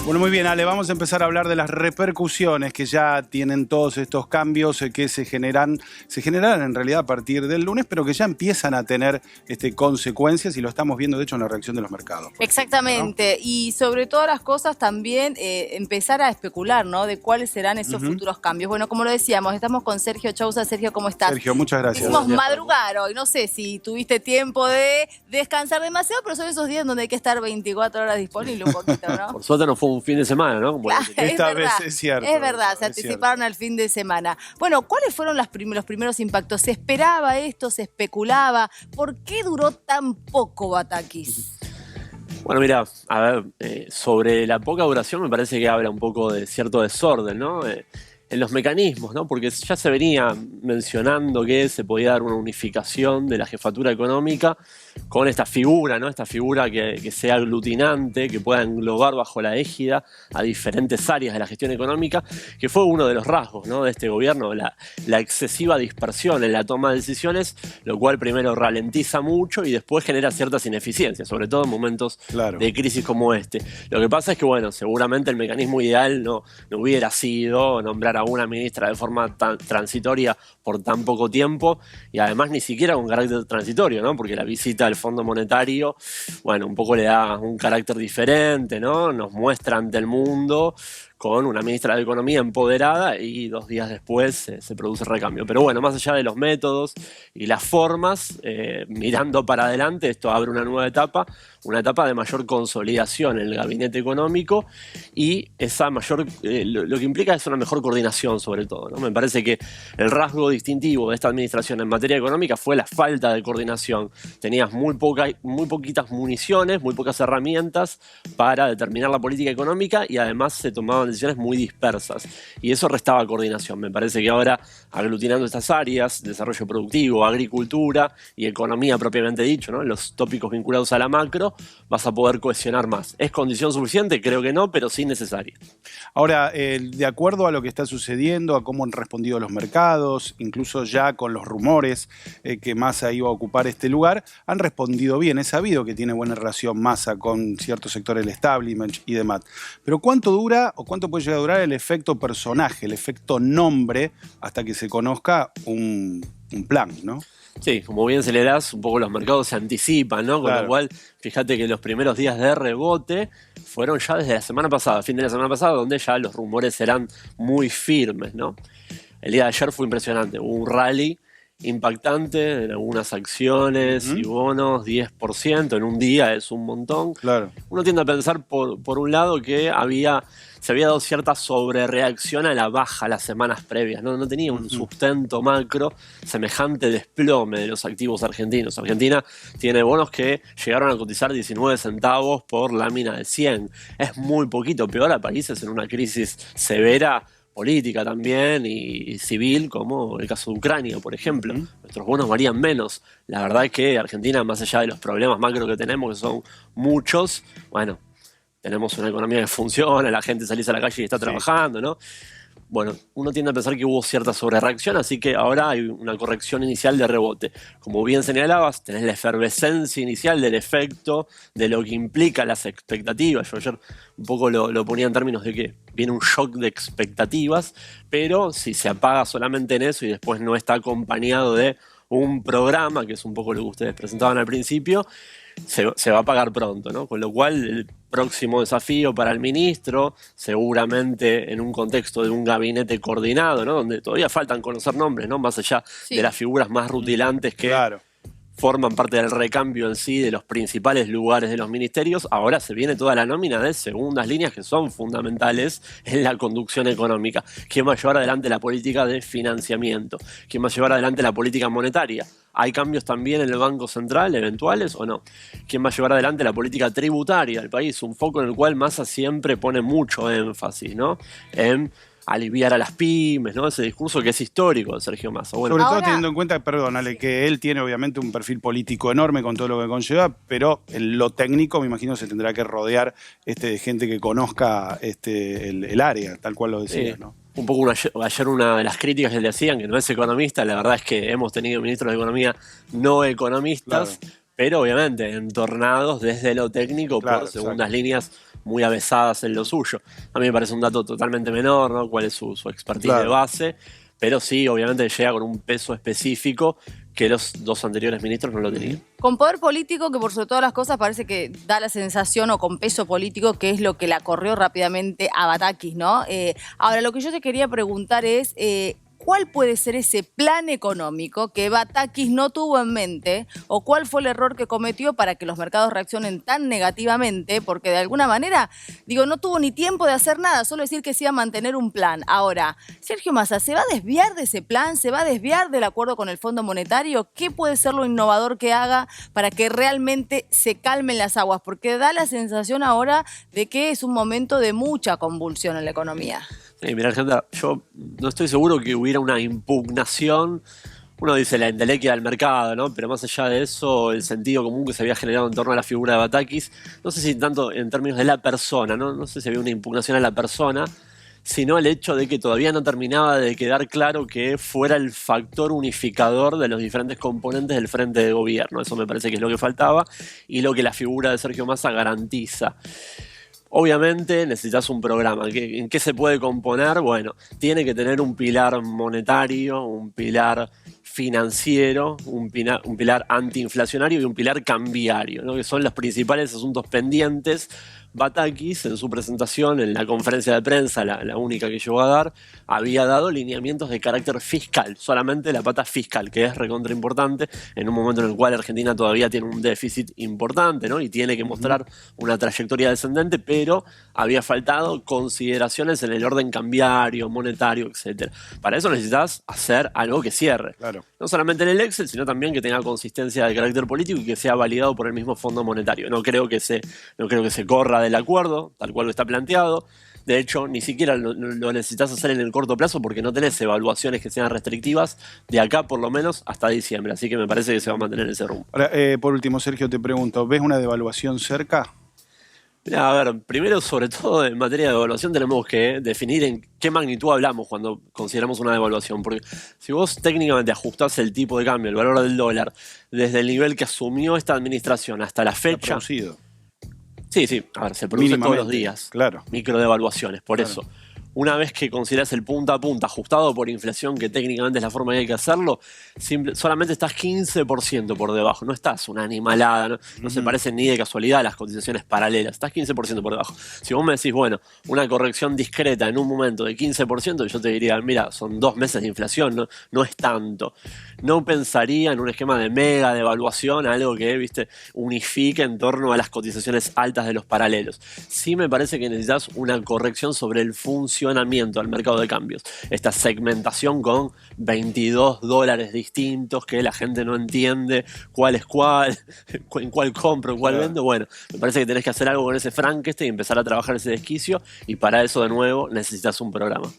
Bueno, muy bien, Ale, vamos a empezar a hablar de las repercusiones que ya tienen todos estos cambios que se generan en realidad a partir del lunes, pero que ya empiezan a tener consecuencias y lo estamos viendo, de hecho, en la reacción de los mercados. Exactamente, Ejemplo, ¿no? y sobre todas las cosas también empezar a especular, ¿no? De cuáles serán esos futuros cambios. Bueno, como lo decíamos, estamos con Sergio Chauza. Sergio, ¿cómo estás? Sergio, muchas gracias. Hicimos madrugar hoy, no sé si tuviste tiempo de descansar demasiado, pero son esos días donde hay que estar 24 horas disponible un poquito, ¿no? Por suerte no fue un fin de semana, ¿no? Claro, Esta vez es cierto. Es verdad, se anticiparon al fin de semana. Bueno, ¿cuáles fueron los primeros impactos? ¿Se esperaba esto? ¿Se especulaba? ¿Por qué duró tan poco Batakis? Bueno, mira, a ver, sobre la poca duración me parece que habla un poco de cierto desorden, ¿no? En los mecanismos, ¿no? Porque ya se venía mencionando que se podía dar una unificación de la jefatura económica con esta figura, ¿no? Esta figura que sea aglutinante, que pueda englobar bajo la égida a diferentes áreas de la gestión económica, que fue uno de los rasgos, ¿no? De este gobierno, la excesiva dispersión en la toma de decisiones, lo cual primero ralentiza mucho y después genera ciertas ineficiencias, sobre todo en momentos de crisis como este. Lo que pasa es que, bueno, seguramente el mecanismo ideal no hubiera sido nombrar a una ministra de forma transitoria por tan poco tiempo y además ni siquiera con carácter transitorio, ¿no? Porque la visita del Fondo Monetario, bueno, un poco le da un carácter diferente, ¿no? Nos muestra ante el mundo con una ministra de Economía empoderada y 2 días después se produce el recambio. Pero bueno, más allá de los métodos y las formas, mirando para adelante, esto abre una nueva etapa, una etapa de mayor consolidación en el gabinete económico y esa mayor, lo que implica es una mejor coordinación sobre todo, ¿no? Me parece que el rasgo distintivo de esta administración en materia económica fue la falta de coordinación. Tenías muy poquitas municiones, muy pocas herramientas para determinar la política económica y además se tomaban decisiones muy dispersas y eso restaba coordinación. Me parece que ahora, aglutinando estas áreas, desarrollo productivo, agricultura y economía propiamente dicho, ¿no? Los tópicos vinculados a la macro, vas a poder cohesionar más. ¿Es condición suficiente? Creo que no, pero sí necesaria. Ahora, de acuerdo a lo que está sucediendo, a cómo han respondido los mercados, incluso ya con los rumores que Massa iba a ocupar este lugar, han respondido bien. Es sabido que tiene buena relación Massa con cierto sector del establishment y demás. Pero ¿cuánto dura o cuánto puede llegar a durar el efecto personaje, el efecto nombre, hasta que se conozca un plan, ¿no? Sí, como bien se le das, un poco los mercados se anticipan, ¿no? Con lo cual, fíjate que los primeros días de rebote fueron ya desde la semana pasada, fin de la semana pasada, donde ya los rumores eran muy firmes, ¿no? El día de ayer fue impresionante, hubo un rally impactante en algunas acciones y bonos, 10%, en un día es un montón. Uno tiende a pensar, por un lado, que se había dado cierta sobrereacción a la baja las semanas previas, ¿no? No tenía un sustento macro semejante desplome de los activos argentinos. Argentina tiene bonos que llegaron a cotizar 19 centavos por lámina de 100. Es muy poquito, peor a países en una crisis severa, política también y civil, como el caso de Ucrania, por ejemplo. Nuestros bonos varían menos. La verdad es que Argentina, más allá de los problemas macro que tenemos, que son muchos, bueno, tenemos una economía que funciona, la gente salís a la calle y está trabajando, ¿no? Bueno, uno tiende a pensar que hubo cierta sobrereacción, así que ahora hay una corrección inicial de rebote. Como bien señalabas, tenés la efervescencia inicial del efecto, de lo que implica las expectativas. Yo ayer un poco lo ponía en términos de que viene un shock de expectativas, pero si se apaga solamente en eso y después no está acompañado de un programa, que es un poco lo que ustedes presentaban al principio, se va a pagar pronto, ¿no? Con lo cual el próximo desafío para el ministro, seguramente en un contexto de un gabinete coordinado, ¿no? Donde todavía faltan conocer nombres, ¿no? Más allá de las figuras más rutilantes que forman parte del recambio en sí de los principales lugares de los ministerios. Ahora se viene toda la nómina de segundas líneas que son fundamentales en la conducción económica. ¿Quién va a llevar adelante la política de financiamiento? ¿Quién va a llevar adelante la política monetaria? ¿Hay cambios también en el Banco Central, eventuales o no? ¿Quién va a llevar adelante la política tributaria del país? Un foco en el cual Massa siempre pone mucho énfasis, ¿no? En aliviar a las pymes, ¿no? Ese discurso que es histórico de Sergio Massa. Bueno, sobre todo teniendo en cuenta, perdónale, que él tiene obviamente un perfil político enorme con todo lo que conlleva, pero en lo técnico me imagino se tendrá que rodear de gente que conozca el área, tal cual lo decías, ¿no? Un poco ayer una de las críticas que le hacían, que no es economista, la verdad es que hemos tenido ministros de Economía no economistas, pero obviamente entornados desde lo técnico por segundas líneas muy avesadas en lo suyo. A mí me parece un dato totalmente menor, ¿no? Cuál es su expertise de base, pero sí, obviamente llega con un peso específico que los dos anteriores ministros no lo tenían. Con poder político, que por sobre todas las cosas parece que da la sensación, o con peso político, que es lo que la corrió rápidamente a Batakis, ¿no? Ahora, lo que yo te quería preguntar es, ¿cuál puede ser ese plan económico que Batakis no tuvo en mente? ¿O cuál fue el error que cometió para que los mercados reaccionen tan negativamente? Porque de alguna manera, digo, no tuvo ni tiempo de hacer nada, solo decir que se iba a mantener un plan. Ahora, Sergio Massa, ¿se va a desviar de ese plan? ¿Se va a desviar del acuerdo con el Fondo Monetario? ¿Qué puede ser lo innovador que haga para que realmente se calmen las aguas? Porque da la sensación ahora de que es un momento de mucha convulsión en la economía. Mirá, Alejandra, yo no estoy seguro que hubiera una impugnación. Uno dice la entelequia del mercado, ¿no? Pero más allá de eso, el sentido común que se había generado en torno a la figura de Batakis, no sé si tanto en términos de la persona, ¿no? No sé si había una impugnación a la persona, sino el hecho de que todavía no terminaba de quedar claro que fuera el factor unificador de los diferentes componentes del frente de gobierno. Eso me parece que es lo que faltaba y lo que la figura de Sergio Massa garantiza. Obviamente necesitas un programa. ¿En qué se puede componer? Bueno, tiene que tener un pilar monetario, un pilar financiero, un pilar antiinflacionario y un pilar cambiario, ¿no? Que son los principales asuntos pendientes. Batakis, en su presentación, en la conferencia de prensa, la única que llegó a dar, había dado lineamientos de carácter fiscal, solamente la pata fiscal, que es recontra importante, en un momento en el cual Argentina todavía tiene un déficit importante, ¿no? Y tiene que mostrar una trayectoria descendente, pero había faltado consideraciones en el orden cambiario, monetario, etc. Para eso necesitas hacer algo que cierre. Claro. No solamente en el Excel, sino también que tenga consistencia de carácter político y que sea validado por el mismo Fondo Monetario. No creo que se corra del acuerdo, tal cual lo está planteado. De hecho, ni siquiera lo necesitas hacer en el corto plazo porque no tenés evaluaciones que sean restrictivas de acá por lo menos hasta diciembre. Así que me parece que se va a mantener ese rumbo. Ahora, por último, Sergio, te pregunto, ¿ves una devaluación cerca? Mirá, a ver, primero, sobre todo en materia de devaluación, tenemos que definir en qué magnitud hablamos cuando consideramos una devaluación. Porque si vos técnicamente ajustás el tipo de cambio, el valor del dólar, desde el nivel que asumió esta administración hasta la fecha. Sí, a ver, se produce todos los días. Claro. Microdevaluaciones, por Claro. eso. Una vez que consideras el punta a punta ajustado por inflación, que técnicamente es la forma que hay que hacerlo, solamente estás 15% por debajo. No estás una animalada, no se parecen ni de casualidad a las cotizaciones paralelas. Estás 15% por debajo. Si vos me decís, bueno, una corrección discreta en un momento de 15%, yo te diría, mira, son 2 meses de inflación, no es tanto. No pensaría en un esquema de mega devaluación, algo que, viste, unifique en torno a las cotizaciones altas de los paralelos. Sí me parece que necesitas una corrección sobre el funcionamiento al mercado de cambios. Esta segmentación con 22 dólares distintos que la gente no entiende cuál es cuál, en cuál compro, en cuál vendo. Bueno, me parece que tenés que hacer algo con ese Frankenstein y empezar a trabajar ese desquicio, y para eso de nuevo necesitas un programa.